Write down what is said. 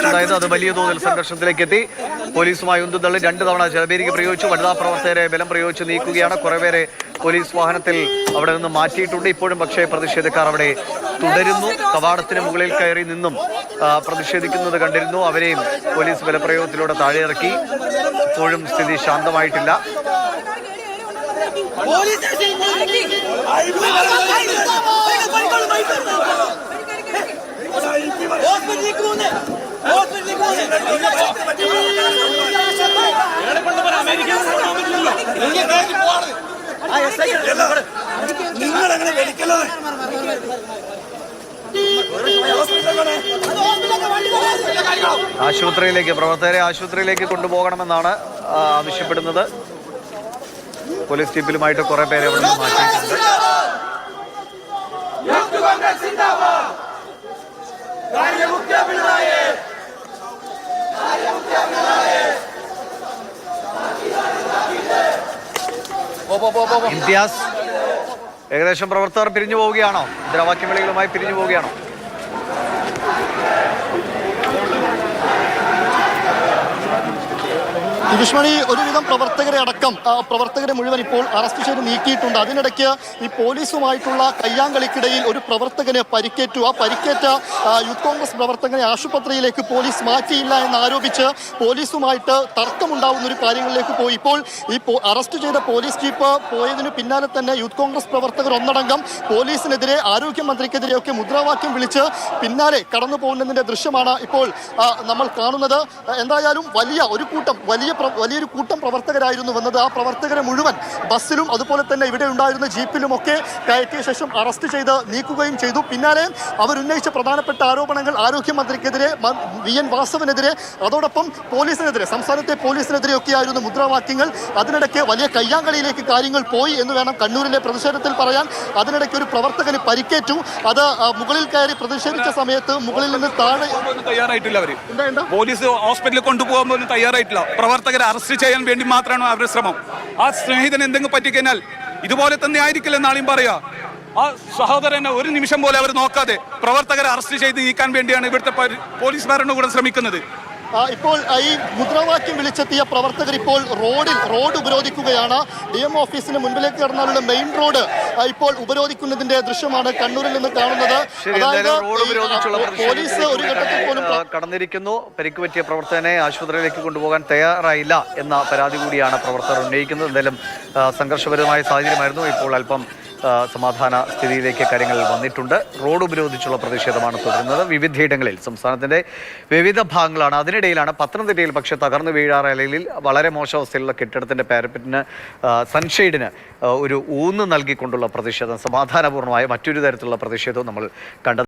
അതായത് അത് വലിയ തോതിൽ സംഘർഷത്തിലേക്ക് എത്തി. പോലീസുമായി ഉന്തുതള്ളി 2 തവണ ജലപീരങ്കി പ്രയോഗിച്ചു. വനിതാ പ്രവർത്തകരെ ബലം പ്രയോഗിച്ച് നീക്കുകയാണ്. കുറെ പേരെ പോലീസ് വാഹനത്തിൽ അവിടെ നിന്ന് മാറ്റിയിട്ടുണ്ട്. ഇപ്പോഴും പക്ഷേ പ്രതിഷേധക്കാർ അവിടെ തുടരുന്നു. കവാടത്തിന് മുകളിൽ കയറി നിന്നും പ്രതിഷേധിക്കുന്നത് കണ്ടിരുന്നു. അവരെയും പോലീസ് ബലപ്രയോഗത്തിലൂടെ താഴെ ഇറക്കി. ഇപ്പോഴും സ്ഥിതി ശാന്തമായിട്ടില്ല. പ്രവർത്തകരെ ആശുപത്രിയിലേക്ക് കൊണ്ടുപോകണമെന്നാണ് ആവശ്യപ്പെടുന്നത്. പോലീസ് ജീപ്പിലുമായിട്ട് കുറെ പേരെ അവിടെ നിന്ന് മാറ്റിയിട്ടുണ്ട്. ഇംതിയാസ്, ഏകദേശം പ്രവർത്തകർ പിരിഞ്ഞു പോവുകയാണോ? മുദ്രാവാക്യം വിളികളുമായി പിരിഞ്ഞു പോവുകയാണോ? വിഷ്മണി, ഒരുവിധം പ്രവർത്തകരെ മുഴുവൻ ഇപ്പോൾ അറസ്റ്റ് ചെയ്ത് നീക്കിയിട്ടുണ്ട്. അതിനിടയ്ക്ക് ഈ പോലീസുമായിട്ടുള്ള കയ്യാങ്കളിക്കിടയിൽ ഒരു പ്രവർത്തകന് പരിക്കേറ്റു. ആ പരിക്കേറ്റ യൂത്ത് കോൺഗ്രസ് പ്രവർത്തകനെ ആശുപത്രിയിലേക്ക് പോലീസ് മാറ്റിയില്ല എന്നാരോപിച്ച് പോലീസുമായിട്ട് തർക്കമുണ്ടാവുന്ന ഒരു കാര്യങ്ങളിലേക്ക് പോയി. ഇപ്പോൾ ഈ അറസ്റ്റ് ചെയ്ത പോലീസ് ജീപ്പ് പോയതിനു പിന്നാലെ തന്നെ യൂത്ത് കോൺഗ്രസ് പ്രവർത്തകർ ഒന്നടങ്കം പോലീസിനെതിരെ, ആരോഗ്യമന്ത്രിക്കെതിരെയൊക്കെ മുദ്രാവാക്യം വിളിച്ച് പിന്നാലെ കടന്നു പോകുന്നതിന്റെ ദൃശ്യമാണ് ഇപ്പോൾ നമ്മൾ കാണുന്നത്. എന്തായാലും വലിയൊരു കൂട്ടം പ്രവർത്തകരായിരുന്നു വന്നത്. ആ പ്രവർത്തകരെ മുഴുവൻ ബസ്സിലും അതുപോലെ തന്നെ ഇവിടെ ഉണ്ടായിരുന്ന ജീപ്പിലുമൊക്കെ കയറ്റിയ ശേഷം അറസ്റ്റ് ചെയ്ത് നീക്കുകയും ചെയ്തു. പിന്നാലെ അവരുന്നയിച്ച പ്രധാനപ്പെട്ട ആരോപണങ്ങൾ ആരോഗ്യമന്ത്രിക്കെതിരെ, VN വാസവനെതിരെ, അതോടൊപ്പം പോലീസിനെതിരെ, സംസ്ഥാനത്തെ പോലീസിനെതിരെയൊക്കെയായിരുന്നു മുദ്രാവാക്യങ്ങൾ. അതിനിടയ്ക്ക് വലിയ കയ്യാങ്കളിയിലേക്ക് കാര്യങ്ങൾ പോയി എന്ന് വേണം കണ്ണൂരിലെ പ്രതിഷേധത്തിൽ പറയാൻ. അതിനിടയ്ക്ക് ഒരു പ്രവർത്തകന് പരിക്കേറ്റു. അത് മുകളിൽ കയറി പ്രതിഷേധിച്ച സമയത്ത് മുകളിൽ നിന്ന് താഴെ തയ്യാറായിട്ടില്ല. പോലീസ് ഹോസ്പിറ്റലിൽ കൊണ്ടുപോകാൻ പോലും തയ്യാറായിട്ടില്ല. പ്രവർത്തകരെ അറസ്റ്റ് ചെയ്യാൻ വേണ്ടി മാത്രമാണ് അവരുടെ ശ്രമം. ആ സ്നേഹിതൻ എന്തെങ്കിലും പറ്റിക്കഴിഞ്ഞാൽ ഇതുപോലെ തന്നെ ആയിരിക്കില്ല നാളെയും പറയാ. ആ സഹോദരനെ ഒരു നിമിഷം പോലെ അവർ നോക്കാതെ പ്രവർത്തകരെ അറസ്റ്റ് ചെയ്ത് നീക്കാൻ വേണ്ടിയാണ് ഇവിടുത്തെ പോലീസ് ഭരണകൂടം ശ്രമിക്കുന്നത്. ഇപ്പോൾ ഈ മുദ്രാവാക്യം വിളിച്ചെത്തിയ പ്രവർത്തകർ ഇപ്പോൾ റോഡ് ഉപരോധിക്കുകയാണ്. DM ഓഫീസിന് മുൻപിലേക്ക് കടന്നാലുള്ള മെയിൻ റോഡ് ഇപ്പോൾ ഉപരോധിക്കുന്നതിന്റെ ദൃശ്യമാണ് കണ്ണൂരിൽ നിന്ന് കാണുന്നത്. പോലീസ് ഒരു ഘട്ടത്തിൽ പോലും കടന്നിരിക്കുന്നു. പരിക്ക് പറ്റിയ പ്രവർത്തകനെ ആശുപത്രിയിലേക്ക് കൊണ്ടുപോകാൻ തയ്യാറായില്ല എന്ന പരാതി കൂടിയാണ് പ്രവർത്തകർ ഉന്നയിക്കുന്നത്. എന്തായാലും സംഘർഷപരമായ സാഹചര്യമായിരുന്നു. ഇപ്പോൾ അല്പം സമാധാന സ്ഥിതിയിലേക്ക് കാര്യങ്ങൾ വന്നിട്ടുണ്ട്. റോഡ് ഉപരോധിച്ചുള്ള പ്രതിഷേധമാണ് തുടരുന്നത്. വിവിധയിടങ്ങളിൽ സംസ്ഥാനത്തിന്റെ വിവിധ ഭാഗങ്ങളാണ്. അതിനിടയിലാണ് പത്തനംതിട്ടയിൽ പക്ഷേ തകർന്നു വീഴാറ് അല്ലെങ്കിൽ വളരെ മോശാവസ്ഥയിലുള്ള കെട്ടിടത്തിന്റെ പാരപ്പറ്റിന്, സൺഷെയ്ഡിന് ഒരു ഊന്ന് നൽകിക്കൊണ്ടുള്ള പ്രതിഷേധം, സമാധാനപൂർണ്ണമായ മറ്റൊരു തരത്തിലുള്ള പ്രതിഷേധവും നമ്മൾ കണ്ടത്.